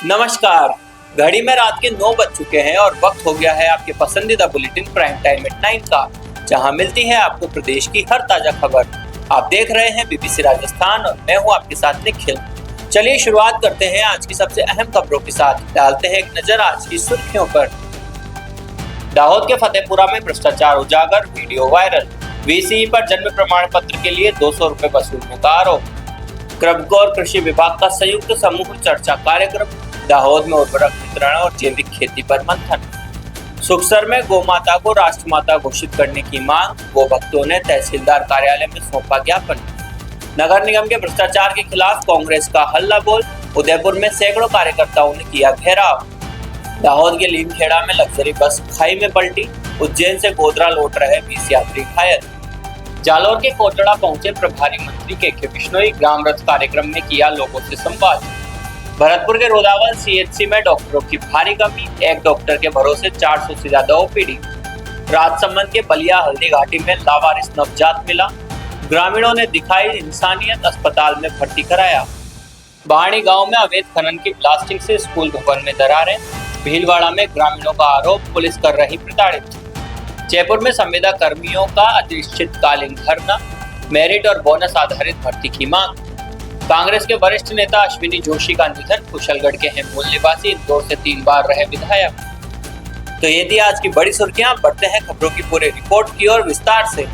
नमस्कार। घड़ी में रात के 9 बज चुके हैं और वक्त हो गया है आपके पसंदीदा बुलेटिन प्राइम टाइम एट 9 का, जहां मिलती है आपको प्रदेश की हर ताजा खबर। आप देख रहे हैं बीबीसी राजस्थान और मैं हूं आपके साथ निखिल। चलिए शुरुआत करते हैं आज की सबसे अहम खबरों के साथ। डालते हैं एक नजर आज की सुर्खियों पर। दाहोद के फतेहपुरा में भ्रष्टाचार उजागर, वीडियो वायरल। वीसीई पर जन्म प्रमाण पत्र के लिए 200 रुपए वसूलने का आरोप। क्रबको और कृषि विभाग का संयुक्त समूह चर्चा कार्यक्रम। दाहोद में उर्वरक वितरण और जैविक खेती पर मंथन। सुखसर में गौ माता को राष्ट्रमाता घोषित करने की मांग। गो भक्तों ने तहसीलदार कार्यालय में सौंपा ज्ञापन। नगर निगम के भ्रष्टाचार के खिलाफ कांग्रेस का हल्ला बोल। उदयपुर में सैकड़ों कार्यकर्ताओं ने किया घेराव। दाहोद के लीमखेड़ा में लग्जरी बस खाई में पलटी। उज्जैन से गोधरा लौट रहे 20 यात्री घायल। जालोर के कोटड़ा पहुंचे प्रभारी मंत्री के बिश्नोई। ग्राम रथ कार्यक्रम में किया लोगों से संवाद। भरतपुर के रोदावल सीएचसी में डॉक्टरों की भारी कमी। एक डॉक्टर के भरोसे 400 से ज्यादा ओपीडी। राजसमंद के बलिया हल्दी घाटी में लावारिस नवजात मिला। ग्रामीणों ने दिखाई इंसानियत, अस्पताल में भर्ती कराया। बाणी गांव में अवैध खनन की ब्लास्टिंग से स्कूल भवन में दरारें। भीलवाड़ा में ग्रामीणों का आरोप, पुलिस कर रही प्रताड़ित। जयपुर में संविदा कर्मियों का अनिश्चितकालीन धरना। मेरिट और बोनस आधारित भर्ती की मांग। कांग्रेस के वरिष्ठ नेता अश्विनी जोशी का निधन। कुशलगढ़ के हैं मूल निवासी, इंदौर से 3 बार रहे विधायक। तो ये थी आज की बड़ी सुर्खियां। बढ़ते हैं खबरों की पूरी रिपोर्ट की ओर विस्तार से।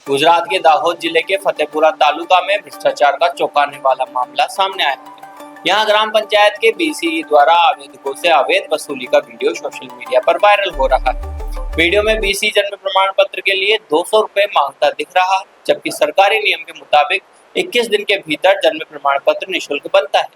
गुजरात के दाहोद जिले के फतेहपुरा तालुका में भ्रष्टाचार का चौंकाने वाला मामला सामने आया है। यहाँ ग्राम पंचायत के बीसीई द्वारा आवेदकों से अवैध वसूली का वीडियो सोशल मीडिया पर वायरल हो रहा है। वीडियो में बीसीई जन्म प्रमाण पत्र के लिए 200 रुपए मांगता दिख रहा है, जबकि सरकारी नियम के मुताबिक 21 दिन के भीतर जन्म प्रमाण पत्र निःशुल्क बनता है।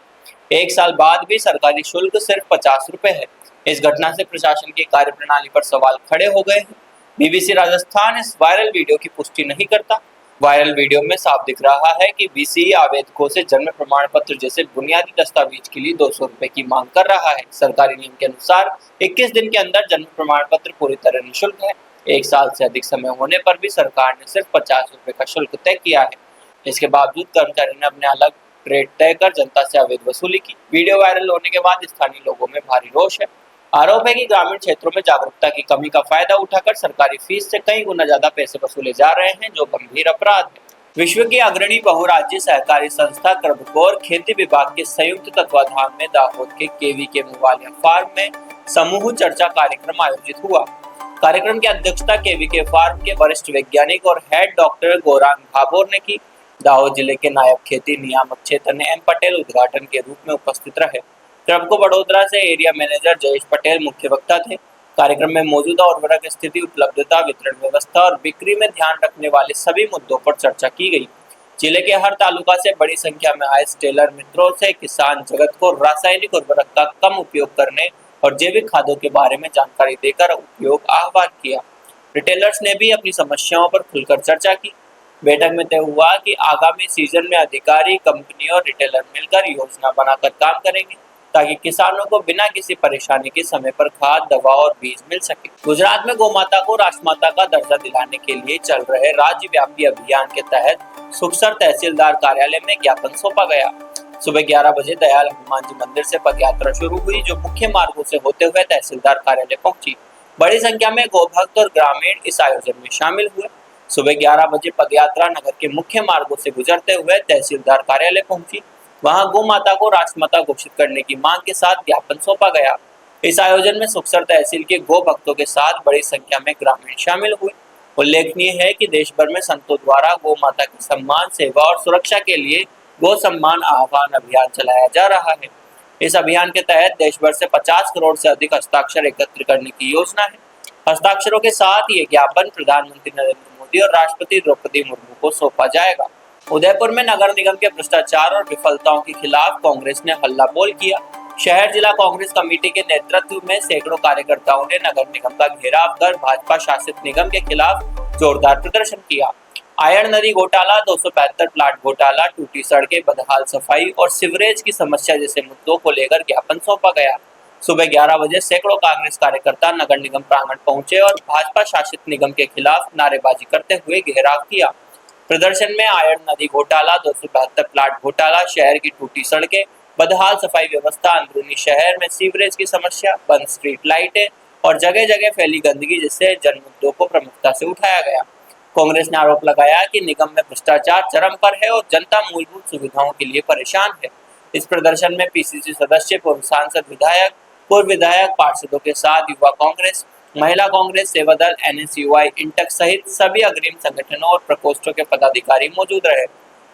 1 साल बाद भी सरकारी शुल्क सिर्फ 50 रुपए है। इस घटना से प्रशासन की कार्यप्रणाली पर सवाल खड़े हो गए हैं। बीबीसी राजस्थान इस वायरल वीडियो की पुष्टि नहीं करता। वायरल वीडियो में साफ दिख रहा है कि बीसीई आवेदकों से जन्म प्रमाण पत्र जैसे बुनियादी दस्तावेज के लिए 200 रुपए की मांग कर रहा है। सरकारी नियम के अनुसार 21 दिन के अंदर जन्म प्रमाण पत्र पूरी तरह निःशुल्क है। 1 साल से अधिक समय होने पर भी सरकार ने सिर्फ 50 रुपए का शुल्क तय किया है। इसके बावजूद कर्मचारी ने अपने अलग रेट तय कर जनता से अवैध वसूली की। वीडियो वायरल होने के बाद स्थानीय लोगों में भारी रोष है। आरोप है कि ग्रामीण क्षेत्रों में जागरूकता की कमी का फायदा उठाकर सरकारी फीस से कई गुना ज्यादा पैसे वसूले जा रहे हैं, जो गंभीर अपराध है। विश्व की अग्रणी बहुराज्य सहकारी संस्था क्रबको और खेती विभाग के संयुक्त तत्वाधान में दाहोद के केवी के मुवालिया फार्म में समूह चर्चा कार्यक्रम आयोजित हुआ। कार्यक्रम की अध्यक्षता केवी के फार्म के वरिष्ठ वैज्ञानिक और हेड डॉक्टर गौरांग भाभोर ने की। दाहोद जिले के नायब खेती नियामक चैतन्य एम पटेल उद्घाटन के रूप में उपस्थित रहे। क्रबको बड़ोदरा से एरिया मैनेजर जयेश पटेल मुख्य वक्ता थे। कार्यक्रम में मौजूदा उर्वरक स्थिति, उपलब्धता, वितरण व्यवस्था और बिक्री में ध्यान रखने वाले सभी मुद्दों पर चर्चा की गई। जिले के हर तालुका से बड़ी संख्या में आए टेलर मित्रों से किसान जगत को रासायनिक उर्वरक का कम उपयोग करने और जैविक खादों के बारे में जानकारी देकर उपयोग आह्वान किया। रिटेलर्स ने भी अपनी समस्याओं पर खुलकर चर्चा की। बैठक में तय हुआ कि आगामी सीजन में अधिकारी, कंपनी और रिटेलर मिलकर योजना बनाकर काम करेंगे, ताकि किसानों को बिना किसी परेशानी के समय पर खाद, दवा और बीज मिल सके। गुजरात में गौ माता को राष्ट्रमाता का दर्जा दिलाने के लिए चल रहे राज्यव्यापी अभियान के तहत सुखसर तहसीलदार कार्यालय में ज्ञापन सौंपा गया। सुबह 11 बजे दयाल हनुमान जी मंदिर से पदयात्रा शुरू हुई, जो मुख्य मार्गों से होते हुए तहसीलदार कार्यालय पहुंची। बड़ी संख्या में गौ भक्त और ग्रामीण इस आयोजन में शामिल हुए। सुबह 11 बजे पदयात्रा नगर के मुख्य मार्गों से गुजरते हुए तहसीलदार कार्यालय पहुंची। वहां गौ माता को राष्ट्रमाता घोषित करने की मांग के साथ ज्ञापन सौंपा गया। इस आयोजन में सुखसर तहसील के गौ भक्तों के साथ बड़ी संख्या में ग्रामीण शामिल हुए। उल्लेखनीय है कि देश भर में संतों द्वारा गौ माता के सम्मान, सेवा और सुरक्षा के लिए गौ सम्मान आह्वान अभियान चलाया जा रहा है। इस अभियान के तहत देश भर से 50 करोड़ से अधिक हस्ताक्षर एकत्र करने की योजना है। हस्ताक्षरों के साथ ये ज्ञापन प्रधानमंत्री नरेंद्र मोदी और राष्ट्रपति द्रौपदी मुर्मू को सौंपा जाएगा। उदयपुर में नगर निगम के भ्रष्टाचार और विफलताओं के खिलाफ कांग्रेस ने हल्ला बोल किया। शहर जिला कांग्रेस कमेटी के नेतृत्व में सैकड़ों कार्यकर्ताओं ने नगर निगम का घेराव कर भाजपा शासित निगम के खिलाफ जोरदार प्रदर्शन किया। आयरन नदी घोटाला, 275 प्लाट घोटाला, टूटी सड़कें, बदहाल सफाई और सीवरेज की समस्या जैसे मुद्दों को लेकर ज्ञापन सौंपा गया। सुबह 11 बजे सैकड़ों कांग्रेस कार्यकर्ता नगर निगम प्रांगण पहुंचे और भाजपा शासित निगम के खिलाफ नारेबाजी करते हुए घेराव किया। प्रदर्शन में आयरन नदी घोटाला, 272 प्लाट घोटाला, शहर की टूटी सड़कें, बदहाल सफाई व्यवस्था, अंदरूनी शहर में सीवरेज की समस्या, बंद स्ट्रीट लाइटें और जगह जगह फैली गंदगी, जिससे जन मुद्दों को प्रमुखता से उठाया गया। कांग्रेस ने आरोप लगाया कि निगम में भ्रष्टाचार चरम पर है और जनता मूलभूत सुविधाओं के लिए परेशान है। इस प्रदर्शन में पीसीसी सदस्य, पूर्व सांसद, विधायक, पूर्व विधायक, पार्षदों के साथ युवा कांग्रेस, महिला कांग्रेस, सेवा दल, एनएसयूआई, इंटक सहित सभी अग्रणी संगठनों और प्रकोष्ठों के पदाधिकारी मौजूद रहे।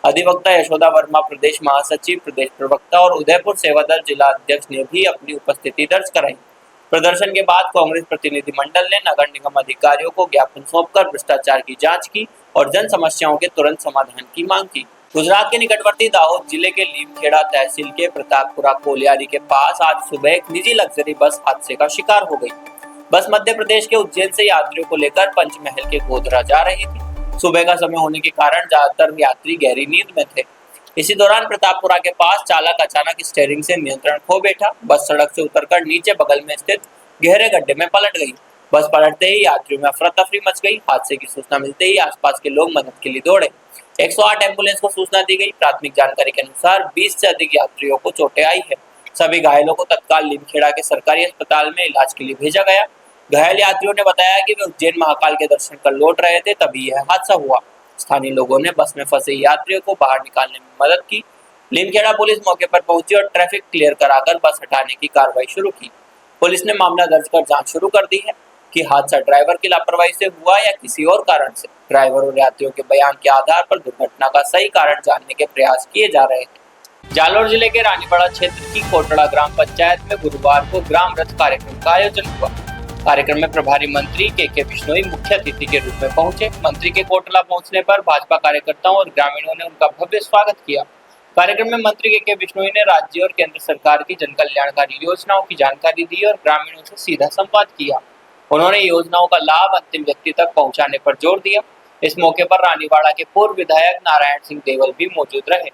अधिवक्ता यशोदा वर्मा, प्रदेश महासचिव, प्रदेश प्रवक्ता और उदयपुर सेवा दल जिला अध्यक्ष ने भी अपनी उपस्थिति दर्ज कराई। प्रदर्शन के बाद कांग्रेस प्रतिनिधिमंडल ने नगर निगम अधिकारियों को ज्ञापन सौंपकर भ्रष्टाचार की जांच की और जन समस्याओं के तुरंत समाधान की मांग की। गुजरात के निकटवर्ती दाहोद जिले के लीमखेड़ा तहसील के प्रतापपुरा कोलियारी के पास आज सुबह एक निजी लग्जरी बस हादसे का शिकार हो गई। बस मध्य प्रदेश के उज्जैन से यात्रियों को लेकर पंचमहल के गोधरा जा रही थी। सुबह का समय होने के कारण ज्यादातर यात्री गहरी नींद में थे। इसी दौरान प्रतापपुरा के पास चालक अचानक स्टीयरिंग से नियंत्रण खो बैठा। बस सड़क से उतरकर नीचे बगल में स्थित गहरे गड्ढे में पलट गई। बस पलटते ही यात्रियों में अफरा तफरी मच गई। हादसे की सूचना मिलते ही आसपास के लोग मदद के लिए दौड़े। 108 एम्बुलेंस को सूचना दी गई। प्राथमिक जानकारी के अनुसार 20 से अधिक यात्रियों को चोटें आई है। सभी घायलों को तत्काल लीमखेड़ा के सरकारी अस्पताल में इलाज के लिए भेजा गया। घायल यात्रियों ने बताया कि वे उज्जैन महाकाल के दर्शन कर लौट रहे थे, तभी यह हादसा हुआ। स्थानीय लोगों ने बस में फंसे यात्रियों को बाहर निकालने में मदद की। लीमखेड़ा पुलिस मौके पर पहुंची और ट्रैफिक क्लियर कराकर बस हटाने की कार्रवाई शुरू की। पुलिस ने मामला दर्ज कर जांच शुरू कर दी है कि हादसा ड्राइवर की लापरवाही से हुआ या किसी और कारण से। ड्राइवर और यात्रियों के बयान के आधार पर दुर्घटना का सही कारण जानने के प्रयास किए जा रहे हैं। जालोर जिले के रानीवाड़ा क्षेत्र की कोटड़ा ग्राम पंचायत में गुरुवार को ग्राम रथ कार्यक्रम का आयोजन हुआ। कार्यक्रम में प्रभारी मंत्री के बिश्नोई मुख्य अतिथि के रूप में पहुंचे। मंत्री के कोटला पहुंचने पर भाजपा कार्यकर्ताओं और ग्रामीणों ने उनका भव्य स्वागत किया। कार्यक्रम में मंत्री के बिश्नोई ने राज्य और केंद्र सरकार की जन कल्याणकारी योजनाओं की जानकारी दी और ग्रामीणों से सीधा संवाद किया। उन्होंने योजनाओं का लाभ अंतिम व्यक्ति तक पहुंचाने पर जोर दिया। इस मौके पर रानीवाड़ा के पूर्व विधायक नारायण सिंह देवल भी मौजूद रहे।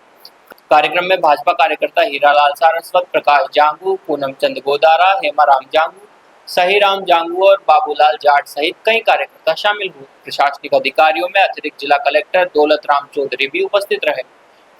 कार्यक्रम में भाजपा कार्यकर्ता हीरालाल सारस्वत, प्रकाश जांगू, पूनम चंद गोदारा, हेमाराम जांगू, सहीराम जांगू और बाबूलाल जाट सहित कई कार्यकर्ता शामिल हुए। प्रशासनिक अधिकारियों में अतिरिक्त जिला कलेक्टर दौलत राम चौधरी भी उपस्थित रहे।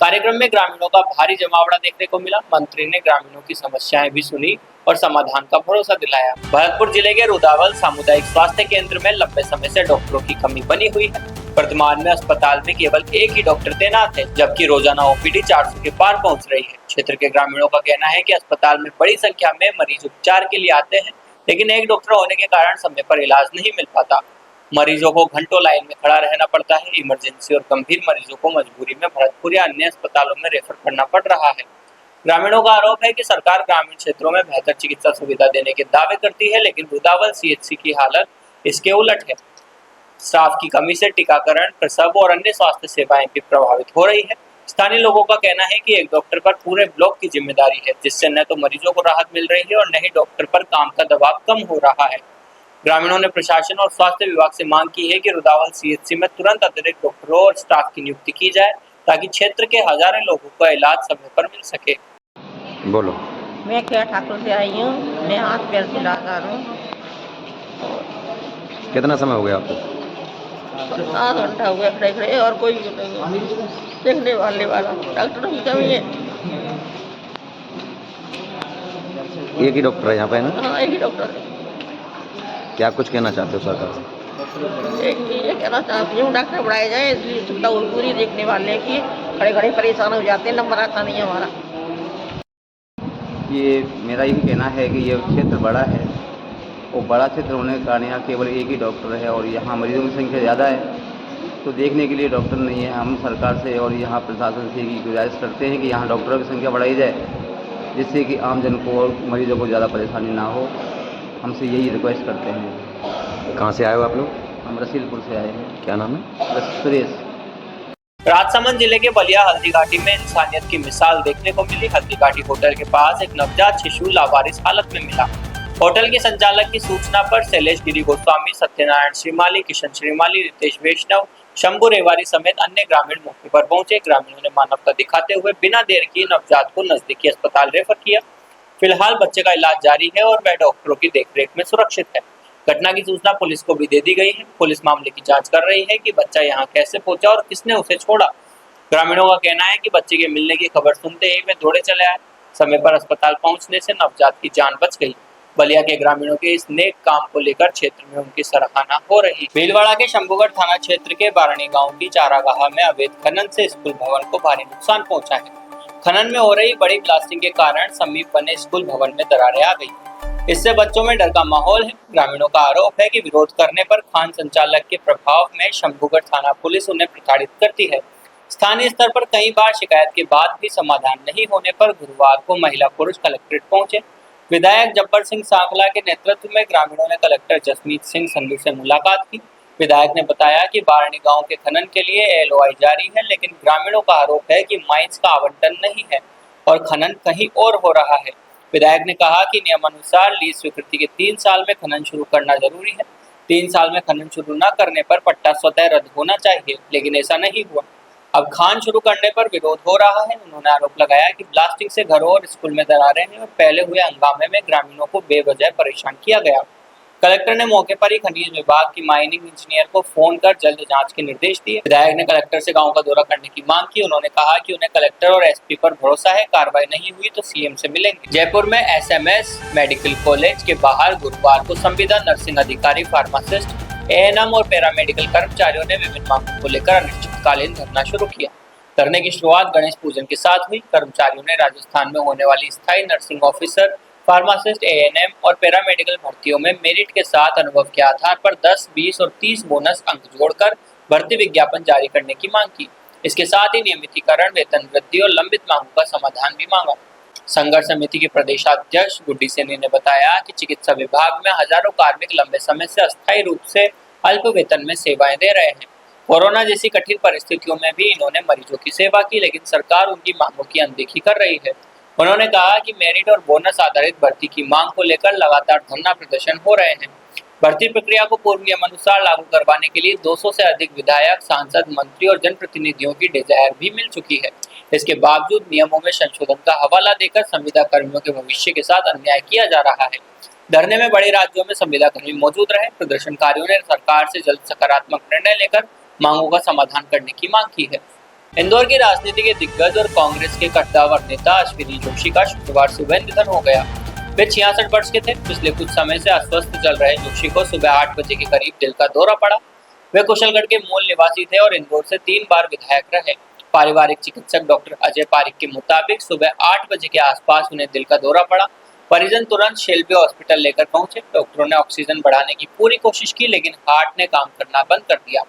कार्यक्रम में ग्रामीणों का भारी जमावड़ा देखने को मिला। मंत्री ने ग्रामीणों की समस्याएं भी सुनी और समाधान का भरोसा दिलाया। भरतपुर जिले के रुदावल सामुदायिक स्वास्थ्य केंद्र में लंबे समय से डॉक्टरों की कमी बनी हुई है। वर्तमान में अस्पताल में केवल एक ही डॉक्टर तैनात है, जबकि रोजाना ओपीडी 400 के पार पहुंच रही है। क्षेत्र के ग्रामीणों का कहना है कि अस्पताल में बड़ी संख्या में मरीज उपचार के लिए आते हैं, लेकिन एक डॉक्टर होने के कारण समय पर इलाज नहीं मिल पाता। मरीजों को घंटों लाइन में खड़ा रहना पड़ता है। इमरजेंसी और गंभीर मरीजों को मजबूरी में भरतपुर या अन्य अस्पतालों में रेफर करना पड़ रहा है। ग्रामीणों का आरोप है कि सरकार ग्रामीण क्षेत्रों में बेहतर चिकित्सा सुविधा देने के दावे करती है, लेकिन रुदावल सीएचसी की हालत इसके उलट है। स्टाफ की कमी से टीकाकरण, प्रसव और अन्य स्वास्थ्य सेवाएं भी प्रभावित हो रही है। स्थानीय लोगों का कहना है कि एक डॉक्टर पर पूरे ब्लॉक की जिम्मेदारी है, जिससे न तो मरीजों को राहत मिल रही है और न ही डॉक्टर पर काम का दबाव कम हो रहा है। ग्रामीणों ने प्रशासन और स्वास्थ्य विभाग से मांग की है कि रुदावल सीएचसी में तुरंत अतिरिक्त डॉक्टरों और स्टाफ की नियुक्ति की जाए, ताकि क्षेत्र के हजारों लोगों को इलाज समय पर मिल सके। बोलो। मैं क्या ठाकुर से आई हूँ। मैं हाथ पैर से लाचार हूँ। कितना समय हो गया आपको? 7 घंटा हो गया खड़े खड़े, और कोई देखने वाले वाला डॉक्टरों की कमी है। एक ही डॉक्टर है यहाँ पे ना? हाँ, एक ही डॉक्टर है। क्या कुछ कहना चाहते हो सरकार से? ये कहना चाहती हूँ डॉक्टर बढ़ाए जाए, इसलिए सुविधा पूरी देखने वाले की खड़े खड़े परेशान हो जाते हैं, नंबर आता नहीं हमारा। ये मेरा यही कहना है कि ये क्षेत्र बड़ा है और बड़ा क्षेत्र होने के कारण यहाँ केवल एक ही डॉक्टर है और यहाँ मरीजों की संख्या ज़्यादा है, तो देखने के लिए डॉक्टर नहीं है। हम सरकार से और यहाँ प्रशासन से गुजारिश करते हैं कि यहाँ डॉक्टरों की संख्या बढ़ाई जाए, जिससे कि आम जन को और मरीजों को ज़्यादा परेशानी ना हो। हमसे यही रिक्वेस्ट करते हैं। कहाँ से आए हो आप लोग? हम रसीलपुर से आए हैं। क्या नाम है? सुरेश। राजसमंद जिले के बलिया हल्दी घाटी में इंसानियत की मिसाल देखने को मिली। हल्दी घाटी होटल के पास एक नवजात शिशु लावारिस हालत में मिला। होटल के संचालक की सूचना पर शैलेश गिरी गोस्वामी, सत्यनारायण श्रीमाली, किशन श्रीमाली, रितेश वैष्णव, शंभू रेवारी समेत अन्य ग्रामीण मौके पर पहुंचे। ग्रामीणों ने मानवता दिखाते हुए बिना देर किए नवजात को नजदीकी अस्पताल रेफर किया। फिलहाल बच्चे का इलाज जारी है और वह डॉक्टरों की देखरेख में सुरक्षित है। घटना की सूचना पुलिस को भी दे दी गई है। पुलिस मामले की जांच कर रही है कि बच्चा यहां कैसे पहुंचा और किसने उसे छोड़ा। ग्रामीणों का कहना है कि बच्चे के मिलने की खबर सुनते ही वे दौड़े चले आए। समय पर अस्पताल पहुंचने से नवजात की जान बच गई। बलिया के ग्रामीणों के इस नेक काम को लेकर क्षेत्र में उनकी सराहना हो रही। भीलवाड़ा के शंभूगढ़ थाना क्षेत्र के बारणी गांव की चारागाह में अवैध खनन से स्कूल भवन को भारी नुकसान पहुंचा है। खनन में हो रही बड़ी ब्लास्टिंग के कारण समीप बने स्कूल भवन में दरारें आ गई। इससे बच्चों में डर का माहौल है। ग्रामीणों का आरोप है कि विरोध करने पर खान संचालक के प्रभाव में शंभूगढ़ थाना पुलिस उन्हें प्रताड़ित करती है। स्थानीय स्तर पर कई बार शिकायत के बाद भी समाधान नहीं होने पर गुरुवार को महिला पुरुष कलेक्ट्रेट पहुंचे। विधायक जब्बर सिंह सांगला के नेतृत्व में ग्रामीणों ने कलेक्टर जसमीत सिंह संधू से मुलाकात की। विधायक ने बताया कि बारणी गांव के खनन के लिए LOI जारी है, लेकिन ग्रामीणों का आरोप है कि माइंस का आवंटन नहीं है और खनन कहीं और हो रहा है। विधायक ने कहा कि नियमानुसार लीज स्वीकृति के 3 साल में खनन शुरू करना जरूरी है। 3 साल में खनन शुरू न करने पर पट्टा स्वतः रद्द होना चाहिए, लेकिन ऐसा नहीं हुआ। अब खान शुरू करने पर विरोध हो रहा है। उन्होंने आरोप लगाया कि ब्लास्टिंग से घरों और स्कूल में दरारें हैं और पहले हुए हंगामे में ग्रामीणों को बेवजह परेशान किया गया। कलेक्टर ने मौके पर ही खनिज विभाग की माइनिंग इंजीनियर को फोन कर जल्द जांच के निर्देश दिए। विधायक ने कलेक्टर से गांव का दौरा करने की मांग की। उन्होंने कहा कि उन्हें कलेक्टर और SP पर भरोसा है, कार्रवाई नहीं हुई तो CM से मिलेंगे। जयपुर में SMS मेडिकल कॉलेज के बाहर गुरुवार को संविदा नर्सिंग अधिकारी, फार्मासिस्ट, ANM और पैरामेडिकल कर्मचारियों ने विभिन्न मांगों को लेकर अनिश्चितकालीन धरना शुरू किया। धरने की शुरुआत गणेश पूजन के साथ हुई। कर्मचारियों ने राजस्थान में होने वाली स्थायी नर्सिंग ऑफिसर, फार्मासिस्ट, ANM और पैरामेडिकल भर्तियों में मेरिट के साथ अनुभव के आधार पर 10, 20 और 30 बोनस अंक जोड़कर भर्ती विज्ञापन जारी करने की मांग की। इसके साथ ही नियमितीकरण, वेतन वृद्धि और लंबित मांगों का समाधान भी मांगा। संघर्ष समिति के प्रदेशाध्यक्ष गुड्डी सैनी ने बताया कि चिकित्सा विभाग में हजारों कार्मिक लंबे समय से अस्थायी रूप से अल्प वेतन में सेवाएं दे रहे हैं। कोरोना जैसी कठिन परिस्थितियों में भी इन्होंने मरीजों की सेवा की, लेकिन सरकार उनकी मांगों की अनदेखी कर रही है। उन्होंने कहा कि मेरिट और बोनस आधारित भर्ती की मांग को लेकर लगातार धरना प्रदर्शन हो रहे हैं। भर्ती प्रक्रिया को पूर्व नियमानुसार लागू करवाने के लिए 200 से अधिक विधायक, सांसद, मंत्री और जनप्रतिनिधियों की डिजायर भी मिल चुकी है। इसके बावजूद नियमों में संशोधन का हवाला देकर संविदा कर्मियों के भविष्य के साथ अन्याय किया जा रहा है। धरने में बड़े राज्यों में संविदा कर्मी मौजूद रहे। प्रदर्शनकारियों ने सरकार से जल्द सकारात्मक निर्णय लेकर मांगों का समाधान करने की मांग की है। इंदौर की राजनीति के दिग्गज और कांग्रेस के कद्दावर नेता अश्विनी जोशी का शुक्रवार सुबह निधन हो गया। वे 66 वर्ष के थे। पिछले कुछ समय से अस्वस्थ चल रहे जोशी को सुबह 8 बजे के करीब दिल का दौरा पड़ा। वे कुशलगढ़ के मूल निवासी थे और इंदौर से 3 बार विधायक रहे। पारिवारिक चिकित्सक डॉक्टर अजय पारिक के मुताबिक सुबह 8 बजे के आसपास उन्हें दिल का दौरा पड़ा। परिजन तुरंत शेल्बी हॉस्पिटल लेकर पहुंचे। डॉक्टरों ने ऑक्सीजन बढ़ाने की पूरी कोशिश की, लेकिन हार्ट ने काम करना बंद कर दिया।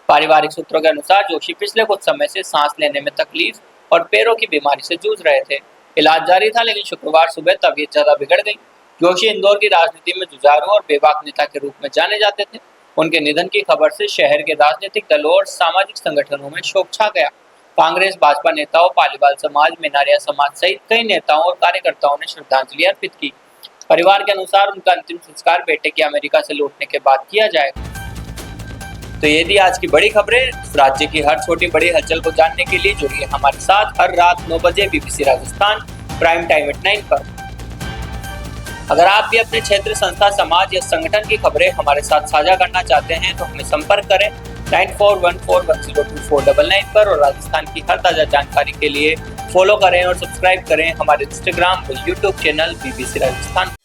पारिवारिक सूत्रों के अनुसार जोशी पिछले कुछ समय से सांस लेने में तकलीफ और पैरों की बीमारी से जूझ रहे थे। इलाज जारी था, लेकिन शुक्रवार सुबह तबीयत ज्यादा बिगड़ गई। जोशी इंदौर की राजनीति में जुझारू और बेबाक नेता के रूप में जाने जाते थे। उनके निधन की खबर से शहर के राजनीतिक दलों और सामाजिक संगठनों में शोक छा गया। कांग्रेस, भाजपा नेताओं, पालीवाल समाज, मिनारिया समाज सहित कई नेताओं और कार्यकर्ताओं ने श्रद्धांजलि अर्पित की। परिवार के अनुसार उनका अंतिम संस्कार बेटे के अमेरिका से लौटने के बाद किया जाएगा। तो ये थी आज की बड़ी खबरें। राज्य की हर छोटी बड़ी हलचल को जानने के लिए जुड़िए हमारे साथ हर रात 9 बजे BBC Rajasthan prime time at 9 पर। अगर आप भी अपने क्षेत्र, संस्था, समाज या संगठन की खबरें हमारे साथ साझा करना चाहते हैं तो हमें संपर्क करें 9414102499 पर और राजस्थान की हर ताजा जानकारी के लिए फॉलो करें और सब्सक्राइब करें हमारे Instagram और YouTube चैनल BBC राजस्थान।